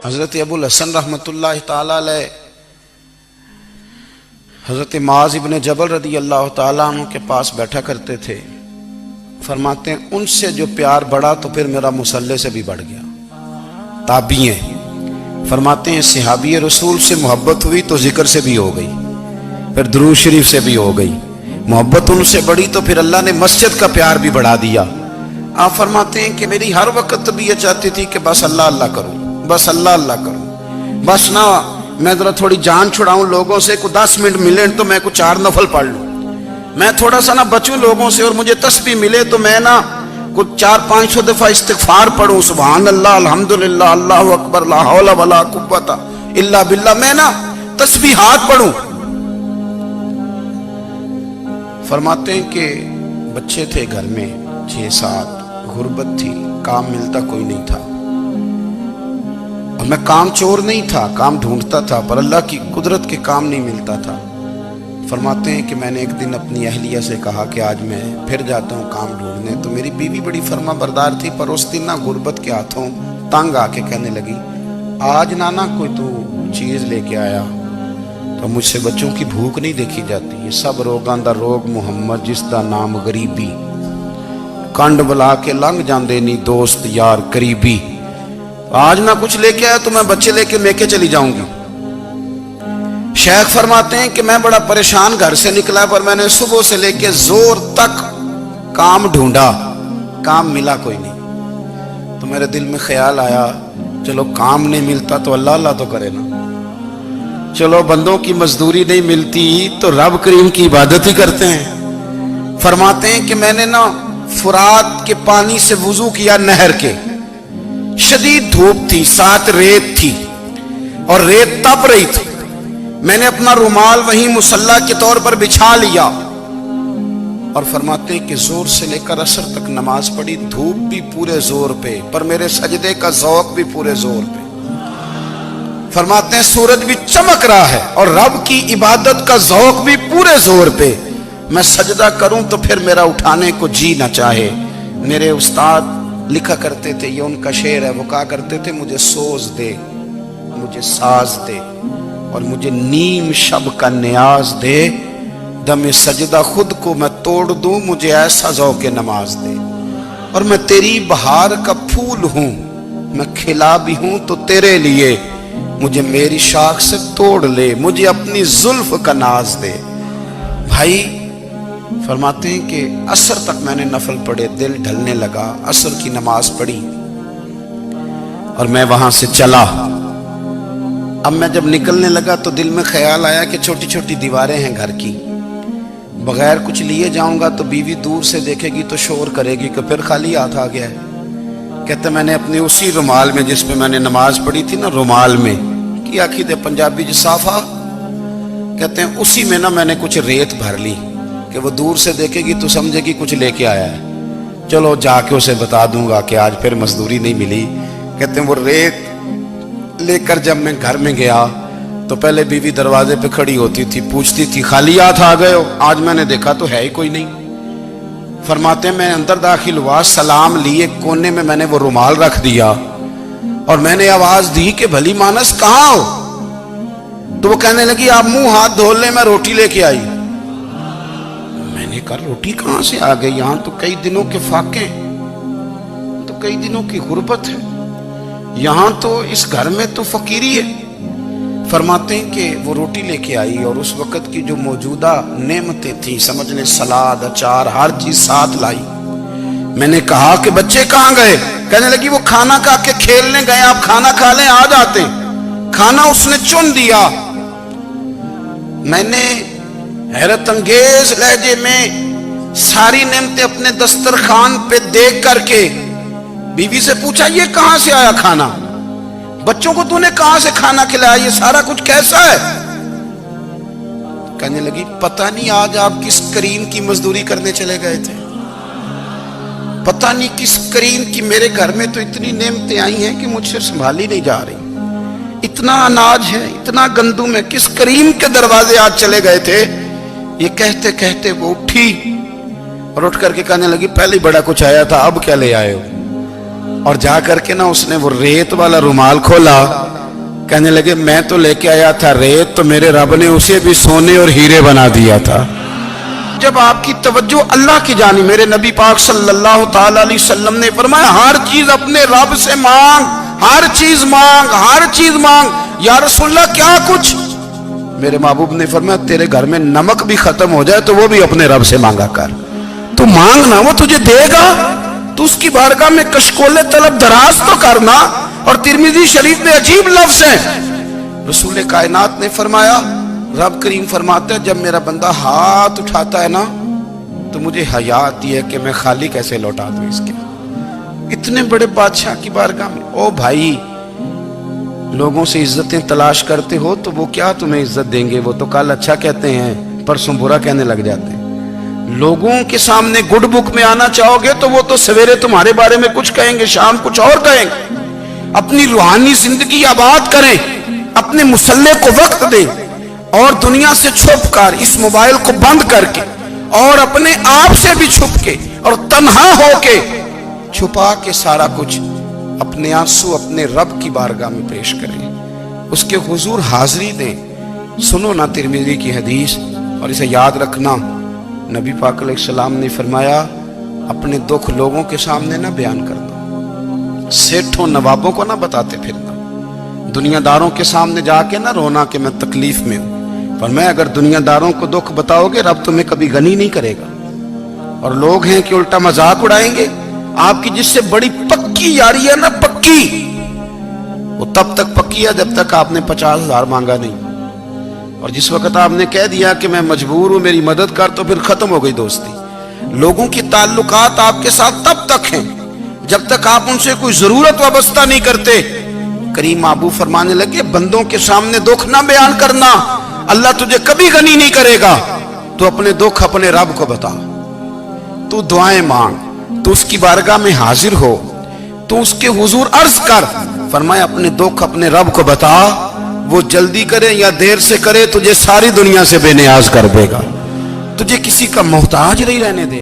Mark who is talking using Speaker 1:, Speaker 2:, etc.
Speaker 1: حضرت ابوالحسن رحمۃ اللہ تعالی علیہ حضرت معاذ ابن جبل رضی اللہ تعالیٰ عنہ کے پاس بیٹھا کرتے تھے. فرماتے ہیں ان سے جو پیار بڑھا تو پھر میرا مصلی سے بھی بڑھ گیا. تابعی ہیں. فرماتے ہیں صحابی رسول سے محبت ہوئی تو ذکر سے بھی ہو گئی, پھر درود شریف سے بھی ہو گئی. محبت ان سے بڑھی تو پھر اللہ نے مسجد کا پیار بھی بڑھا دیا. آپ فرماتے ہیں کہ میری ہر وقت طبیعت چاہتی تھی کہ بس اللہ اللہ کروں, بس اللہ اللہ کروں, بس نہ میں ذرا تھوڑی جان چھڑاؤں لوگوں سے, کو 10 منٹ ملے تو میں کو 4 نفل پڑھ لوں, میں تھوڑا سا نہ بچوں لوگوں سے اور مجھے تسبیح ملے تو میں نہ کچھ 400-500 دفعہ استغفار پڑھوں, سبحان اللہ الحمدللہ اللہ اکبر لا حول ولا قوت الا باللہ, میں نہ تسبیحات پڑھوں. فرماتے ہیں کہ بچے تھے گھر میں 6-7, غربت تھی, کام ملتا کوئی نہیں تھا, اور میں کام چور نہیں تھا, کام ڈھونڈتا تھا, پر اللہ کی قدرت کے کام نہیں ملتا تھا. فرماتے ہیں کہ میں نے ایک دن اپنی اہلیہ سے کہا کہ آج میں پھر جاتا ہوں کام ڈھونڈنے. تو میری بیوی بڑی فرما بردار تھی, پر اس دن نہ غربت کے ہاتھوں تنگ آ کے کہنے لگی آج نانا کوئی تو چیز لے کے آیا. تو مجھ سے بچوں کی بھوک نہیں دیکھی جاتی. یہ سب روگاں دا روگ محمد جس دا نام غریبی, کنڈ بلا کے لنگ جاندے نہیں دوست یار قریبی. آج نہ کچھ لے کے آیا تو میں بچے لے کے میکے چلی جاؤں گی. شیخ فرماتے ہیں کہ میں بڑا پریشان گھر سے نکلا, پر میں نے صبح سے لے کے زور تک کام ڈھونڈا, کام ملا کوئی نہیں. تو میرے دل میں خیال آیا چلو کام نہیں ملتا تو اللہ اللہ تو کرے نا, چلو بندوں کی مزدوری نہیں ملتی تو رب کریم کی عبادت ہی کرتے ہیں. فرماتے ہیں کہ میں نے نا فرات کے پانی سے وضو کیا, نہر کے, شدید دھوپ تھی, ساتھ ریت تھی اور ریت تپ رہی تھی. میں نے اپنا رومال وہیں مصلی کے طور پر بچھا لیا, اور فرماتے ہیں کہ زور سے لے کر عصر تک نماز پڑھی. دھوپ بھی پورے زور پہ, پر میرے سجدے کا ذوق بھی پورے زور پہ. فرماتے ہیں سورج بھی چمک رہا ہے اور رب کی عبادت کا ذوق بھی پورے زور پہ. میں سجدہ کروں تو پھر میرا اٹھانے کو جی نہ چاہے. میرے استاد لکھا کرتے تھے, یہ ان کا شعر ہے, وہ کہا کرتے تھے مجھے سوز دے, مجھے ساز دے, اور مجھے نیم شب کا نیاز دے, دم سجدہ خود کو میں توڑ دوں, مجھے ایسا ذوق نماز دے. اور میں تیری بہار کا پھول ہوں, میں کھلا بھی ہوں تو تیرے لیے, مجھے میری شاخ سے توڑ لے, مجھے اپنی زلف کا ناز دے. بھائی فرماتے ہیں کہ عصر تک میں نے نفل پڑھے, دل ڈھلنے لگا, عصر کی نماز پڑھی اور میں وہاں سے چلا. اب میں جب نکلنے لگا تو دل میں خیال آیا کہ چھوٹی چھوٹی دیواریں ہیں گھر کی, بغیر کچھ لیے جاؤں گا تو بیوی دور سے دیکھے گی تو شور کرے گی کہ پھر خالی ہاتھ آ گیا ہے. کہتے میں نے اپنی اسی رومال میں جس پہ میں نے نماز پڑھی تھی نا, رومال میں کی آخی دے پنجابی جسافہ کہتے ہیں, اسی میں نا میں نے کچھ ریت بھر لی کہ وہ دور سے دیکھے گی تو سمجھے گی کچھ لے کے آیا ہے, چلو جا کے اسے بتا دوں گا کہ آج پھر مزدوری نہیں ملی. کہتے ہیں وہ ریت لے کر جب میں گھر میں گیا تو پہلے بیوی دروازے پہ کھڑی ہوتی تھی, پوچھتی تھی خالی ہاتھ آ گئے ہو؟ آج میں نے دیکھا تو ہے ہی کوئی نہیں. فرماتے ہیں میں اندر داخل ہوا, سلام لیے, کونے میں نے وہ رومال رکھ دیا اور میں نے آواز دی کہ بھلی مانس کہاں ہو؟ تو وہ کہنے لگی آپ منہ ہاتھ دھو لیں, میں روٹی لے کے آئی. میں نے کہا روٹی کہاں سے آ گئی؟ یہاں تو کئی دنوں کے فاقے, تو کئی دنوں کی غربت ہے, یہاں تو اس گھر میں تو فقیری ہے. فرماتے ہیں کہ وہ روٹی لے کے آئی اور اس وقت کی جو موجودہ نعمتیں تھیں, سمجھ لیں سلاد, اچار, ہر چیز ساتھ لائی. میں نے کہا کہ بچے کہاں گئے؟ کہنے لگی وہ کھانا کھا کے کھیلنے گئے, آپ کھانا کھا لیں آ جاتے. کھانا اس نے چن دیا. میں نے حیرت انگیز لہجے میں ساری نعمتیں اپنے دسترخوان پہ دیکھ کر کے بیوی سے پوچھا یہ کہاں سے آیا کھانا؟ بچوں کو تو نے کہاں سے کھانا کھلایا؟ یہ سارا کچھ کیسا ہے؟ کہنے لگی پتہ نہیں آج آپ کس کریم کی مزدوری کرنے چلے گئے تھے, پتہ نہیں کس کریم کی. میرے گھر میں تو اتنی نعمتیں آئی ہیں کہ مجھ سے سنبھالی نہیں جا رہی, اتنا اناج ہے, اتنا گندم ہے, کس کریم کے دروازے آج چلے گئے تھے؟ یہ کہتے کہتے وہ اٹھی اور اٹھ کر کے کہنے لگی پہلے بڑا کچھ آیا تھا, اب کیا لے آئے ہو؟ اور جا کر کے نا اس نے وہ ریت والا رومال کھولا کہنے لگے میں تو لے کے آیا تھا ریت، تو میرے رب نے اسے بھی سونے اور ہیرے بنا دیا تھا۔ جب آپ کی توجہ اللہ کی جانب، میرے نبی پاک صلی اللہ تعالی علیہ وسلم نے فرمایا ہر چیز اپنے رب سے مانگ، ہر چیز مانگ، ہر چیز مانگ۔ یا رسول اللہ کیا کچھ؟ میرے محبوب نے فرمایا تیرے گھر میں نمک بھی ختم ہو جائے تو وہ بھی اپنے رب سے مانگا کر، تو مانگنا وہ تجھے دے گا، تو اس کی بارگاہ میں کشکول طلب دراز تو کرنا۔ اور ترمذی شریف میں عجیب لفظ ہے، رسول کائنات نے فرمایا، رب کریم فرماتا ہے جب میرا بندہ ہاتھ اٹھاتا ہے نا تو مجھے حیا آتی ہے کہ میں خالی کیسے لوٹا دوں اس کے۔ اتنے بڑے بادشاہ کی بارگاہ میں، او بھائی لوگوں سے عزتیں تلاش کرتے ہو تو وہ کیا تمہیں عزت دیں گے؟ وہ تو کل اچھا کہتے ہیں پرسوں برا کہنے لگ جاتے ہیں۔ لوگوں کے سامنے گڈ بک میں آنا چاہو گے تو وہ تو سویرے تمہارے بارے میں کچھ کہیں گے، شام کچھ اور کہیں گے۔ اپنی روحانی زندگی آباد کریں، اپنے مسلح کو وقت دیں، اور دنیا سے چھپ کر اس موبائل کو بند کر کے اور اپنے آپ سے بھی چھپ کے اور تنہا ہو کے چھپا کے سارا کچھ اپنے آنسو اپنے رب کی بارگاہ میں پیش کریں، اس کے حضور حاضری دیں۔ سنو نا ترمذی کی حدیث اور اسے یاد رکھنا، نبی پاک علیہ السلام نے فرمایا اپنے دکھ لوگوں کے سامنے نہ بیان کرنا، سیٹھوں نوابوں کو نہ بتاتے پھرنا، دنیا داروں کے سامنے جا کے نہ رونا کہ میں تکلیف میں ہوں۔ فرمایا اگر دنیا داروں کو دکھ بتاؤ گے رب تمہیں کبھی غنی نہیں کرے گا، اور لوگ ہیں کہ الٹا مذاق اڑائیں گے۔ آپ کی جس سے بڑی پکی یاری ہے نا، پکی، وہ تب تک پکی ہے جب تک آپ نے 50,000 مانگا نہیں، اور جس وقت آپ نے کہہ دیا کہ میں مجبور ہوں میری مدد کر تو پھر ختم ہو گئی دوستی۔ لوگوں کی تعلقات آپ کے ساتھ تب تک ہیں جب تک آپ ان سے کوئی ضرورت وابستہ نہیں کرتے۔ کریم محبوب فرمانے لگے بندوں کے سامنے دکھ نہ بیان کرنا، اللہ تجھے کبھی غنی نہیں کرے گا۔ تو اپنے دکھ اپنے رب کو بتا، تو دعائیں مانگ، تو اس کی بارگاہ میں حاضر ہو، تو اس کے حضور عرض کر۔ فرمایا اپنے دکھ اپنے رب کو بتا، وہ جلدی کرے یا دیر سے کرے تجھے ساری دنیا سے بے نیاز کر دے گا، تجھے کسی کا محتاج نہیں رہنے دے۔